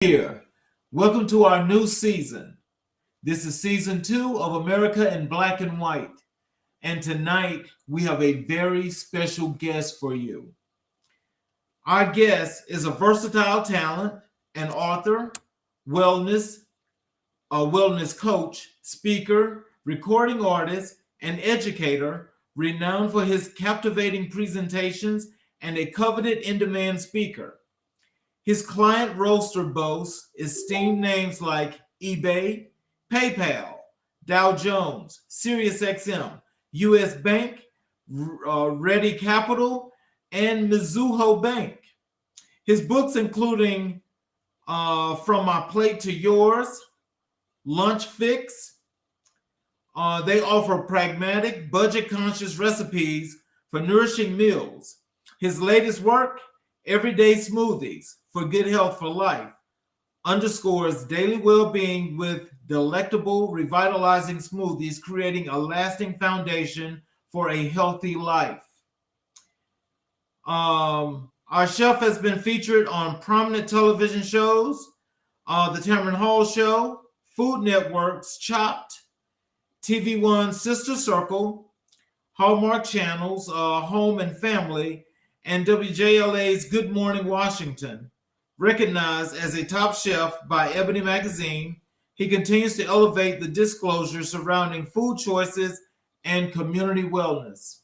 Here. Welcome to our new season. This is season 2 of America in Black and White. And tonight we have a very special guest for you. Our guest is a versatile talent, an author, wellness, a wellness coach, speaker, recording artist, and educator, renowned for his captivating presentations and a coveted in-demand speaker. His client roster boasts esteemed names like eBay, PayPal, Dow Jones, SiriusXM, US Bank, Ready Capital, and Mizuho Bank. His books, including From My Plate to Yours, Lunch Fix, they offer pragmatic, budget-conscious recipes for nourishing meals. His latest work, Everyday Smoothies for Good Health for Life, underscores daily well-being with delectable, revitalizing smoothies, creating a lasting foundation for a healthy life. Our chef has been featured on prominent television shows, The Tamron Hall Show, Food Network's Chopped, TV One's Sister Circle, Hallmark Channel's Home and Family, and WJLA's Good Morning Washington. Recognized as a top chef by Ebony Magazine, he continues to elevate the disclosure surrounding food choices and community wellness.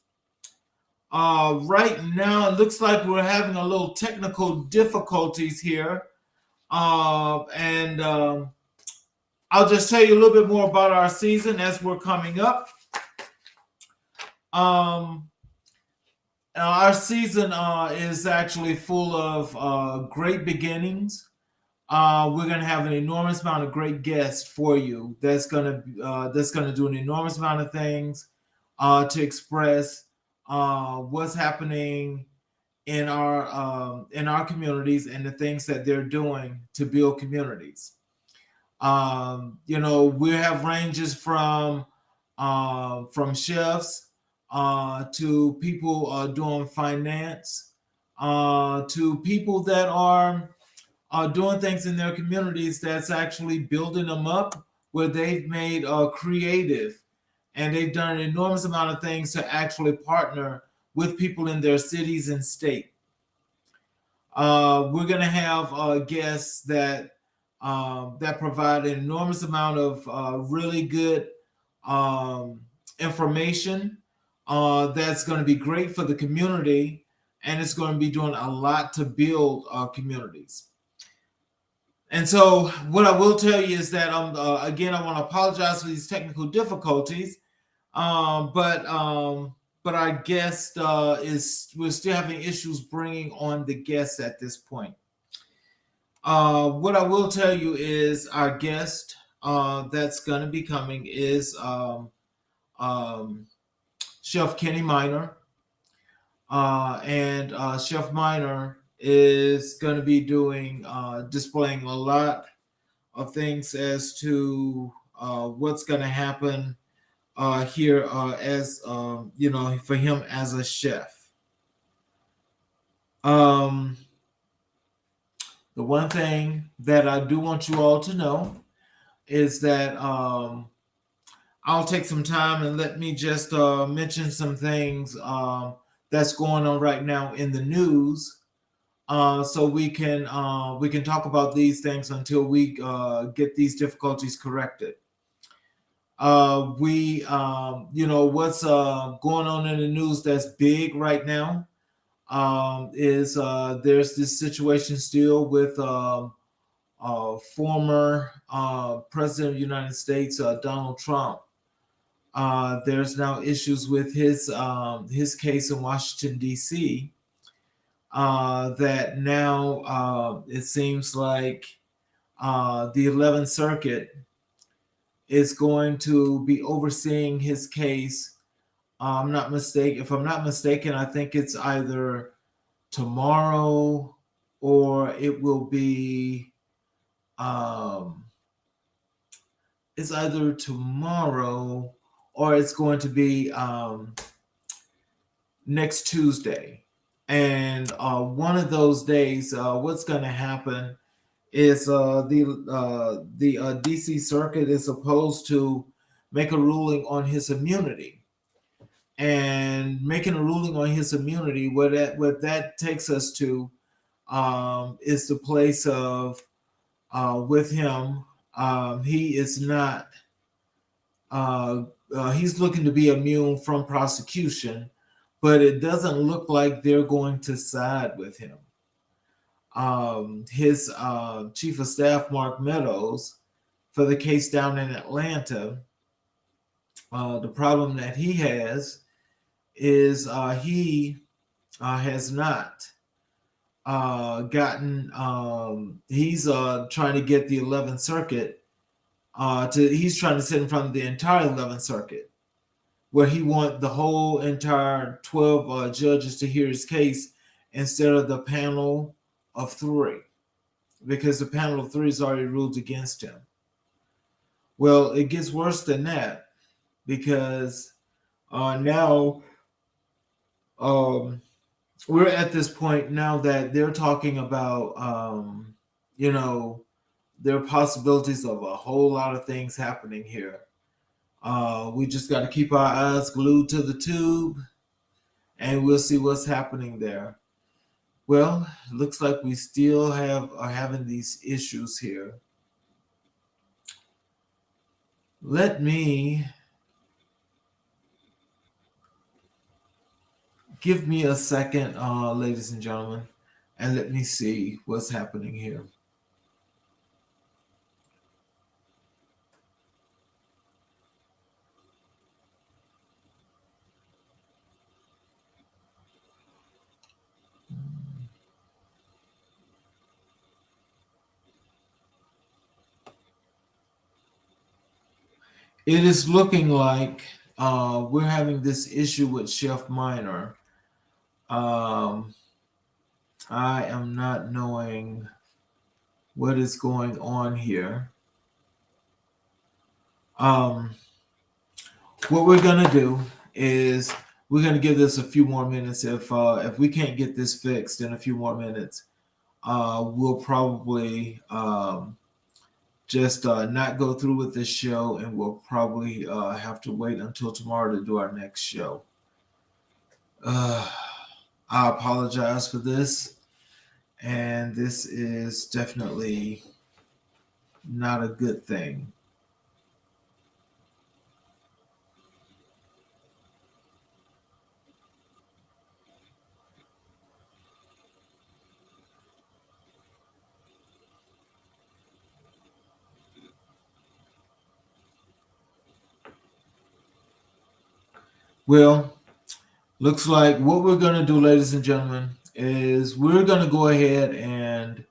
Right now, it looks like we're having a little technical difficulties here. And I'll just tell you a little bit more about our season as we're coming up. Our season is actually full of great beginnings. We're going to have an enormous amount of great guests for you. That's going to do an enormous amount of things to express what's happening in our communities and the things that they're doing to build communities. We have ranges from chefs to people doing finance, to people that are doing things in their communities that's actually building them up, where they've made creative, and they've done an enormous amount of things to actually partner with people in their cities and state. We're going to have guests that provide an enormous amount of really good information that's going to be great for the community, and it's going to be doing a lot to build communities. And so what I will tell you is that, again, I want to apologize for these technical difficulties, but our guest we're still having issues bringing on the guests at this point. What I will tell you is our guest that's going to be coming is Chef Kenny Minor, and Chef Minor is going to be displaying a lot of things as to what's going to happen here as for him as a chef. The one thing that I do want you all to know is that I'll take some time and let me just mention some things that's going on right now in the news, so we can talk about these things until we get these difficulties corrected. What's going on in the news that's big right now is there's this situation still with former President of the United States, Donald Trump. There's now issues with his case in Washington, D.C., that now it seems like the 11th Circuit is going to be overseeing his case. If I'm not mistaken, I think it's either tomorrow or it will be it's either tomorrow or it's going to be next Tuesday. And one of those days, what's going to happen is the DC Circuit is supposed to make a ruling on his immunity, and making a ruling on his immunity. What that takes us to is the place of with him. He is not. He's looking to be immune from prosecution, but it doesn't look like they're going to side with him. His chief of staff, Mark Meadows, for the case down in Atlanta, the problem that he has is he has not gotten. He's trying to get the 11th Circuit he's trying to sit in front of the entire 11th Circuit, where he wants the whole entire 12 judges to hear his case instead of the panel of three, because the panel of three has already ruled against him. Well, it gets worse than that, because now we're at this point now that they're talking about, you know, there are possibilities of a whole lot of things happening here. We just got to keep our eyes glued to the tube, and we'll see what's happening there. Well, looks like we still are having these issues here. Let me give me a second, ladies and gentlemen, and let me see what's happening here. It is looking like we're having this issue with Chef Minor. I am not knowing what is going on here. What we're gonna do is we're gonna give this a few more minutes. If we can't get this fixed in a few more minutes, we'll probably just not go through with this show, and we'll probably have to wait until tomorrow to do our next show. I apologize for this, and this is definitely not a good thing. Well, looks like what we're going to do, ladies and gentlemen, is we're going to go ahead and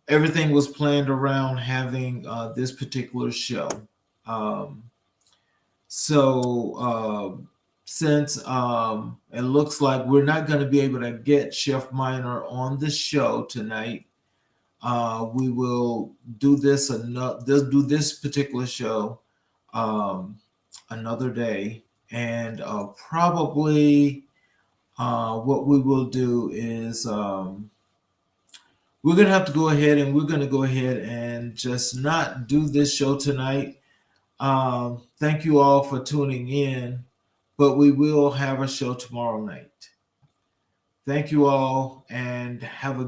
everything was planned around having this particular show. Um, so since it looks like we're not going to be able to get Chef Minor on the show tonight, we will do do this particular show another day, and probably what we will do is we're going to have to go ahead and just not do this show tonight. Thank you all for tuning in, but we will have a show tomorrow night. Thank you all, and have a